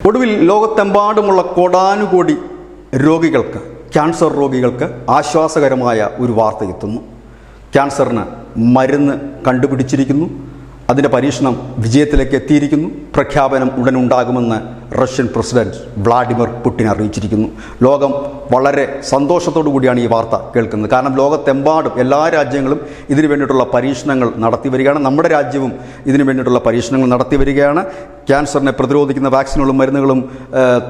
ഒടുവിൽ ലോകത്തെമ്പാടുമുള്ള കോടാനുകോടി രോഗികൾക്ക്, ക്യാൻസർ രോഗികൾക്ക് ആശ്വാസകരമായ ഒരു വാർത്ത എത്തുന്നു. ക്യാൻസറിന് മരുന്ന് കണ്ടുപിടിച്ചിരിക്കുന്നു. അതിൻ്റെ പരീക്ഷണം വിജയത്തിലേക്ക് എത്തിയിരിക്കുന്നു. പ്രഖ്യാപനം ഉടനുണ്ടാകുമെന്ന് റഷ്യൻ പ്രസിഡന്റ് വ്ളാഡിമിർ പുടിൻ അറിയിച്ചിരിക്കുന്നു. ലോകം വളരെ സന്തോഷത്തോടു കൂടിയാണ് ഈ വാർത്ത കേൾക്കുന്നത്. കാരണം ലോകത്തെമ്പാടും എല്ലാ രാജ്യങ്ങളും ഇതിനു വേണ്ടിയിട്ടുള്ള പരീക്ഷണങ്ങൾ നടത്തി വരികയാണ്. നമ്മുടെ രാജ്യവും ഇതിനു വേണ്ടിയിട്ടുള്ള പരീക്ഷണങ്ങൾ നടത്തി വരികയാണ്. ക്യാൻസറിനെ പ്രതിരോധിക്കുന്ന വാക്സിനുകളും മരുന്നുകളും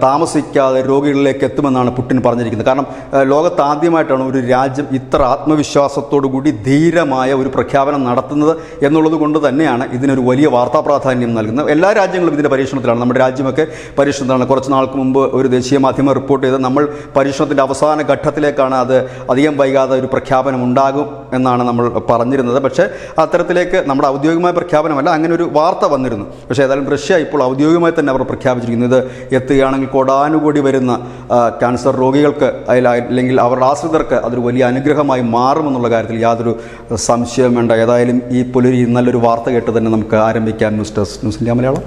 താമസിക്കാതെ രോഗികളിലേക്ക് എത്തുമെന്നാണ് പുടിൻ പറഞ്ഞിരിക്കുന്നത്. കാരണം ലോകത്ത് ആദ്യമായിട്ടാണ് ഒരു രാജ്യം ഇത്ര ആത്മവിശ്വാസത്തോടു കൂടി ധീരമായ ഒരു പ്രഖ്യാപനം നടത്തുന്നത് എന്നുള്ളത് കൊണ്ട് തന്നെയാണ് ഇതിനൊരു വലിയ വാർത്താ പ്രാധാന്യം നൽകുന്നത്. എല്ലാ രാജ്യങ്ങളും ഇതിൻ്റെ പരീക്ഷണത്തിലാണ്. നമ്മുടെ രാജ്യമൊക്കെ പരീക്ഷണത്തിലാണ്. കുറച്ച് നാൾക്ക് മുമ്പ് ഒരു ദേശീയ മാധ്യമം റിപ്പോർട്ട് ചെയ്ത് നമ്മൾ പരീക്ഷണത്തിൻ്റെ അവസാന ഘട്ടത്തിലേക്കാണ്, അത് അധികം വൈകാതെ ഒരു പ്രഖ്യാപനം ഉണ്ടാകും എന്നാണ് നമ്മൾ പറഞ്ഞിരുന്നത്. പക്ഷേ അത്തരത്തിലേക്ക് നമ്മുടെ ഔദ്യോഗികമായ പ്രഖ്യാപനമല്ല, അങ്ങനെ ഒരു വാർത്ത വന്നിരുന്നു. പക്ഷേ ഏതായാലും റഷ്യ ഇപ്പോൾ ഔദ്യോഗികമായി തന്നെ അവർ പ്രഖ്യാപിച്ചിരിക്കുന്നത് എത്തുകയാണെങ്കിൽ കോടാനുകോടി വരുന്ന ക്യാൻസർ രോഗികൾക്ക് അല്ലെങ്കിൽ അവരുടെ ആശ്രിതർക്ക് അതൊരു വലിയ അനുഗ്രഹമായി മാറുമെന്നുള്ള കാര്യത്തിൽ യാതൊരു സംശയവും വേണ്ട. ഏതായാലും ഈ പുലരി നല്ലൊരു വാർത്ത കേട്ട് തന്നെ നമുക്ക് ആരംഭിക്കാം. News desk, news India Malayalam.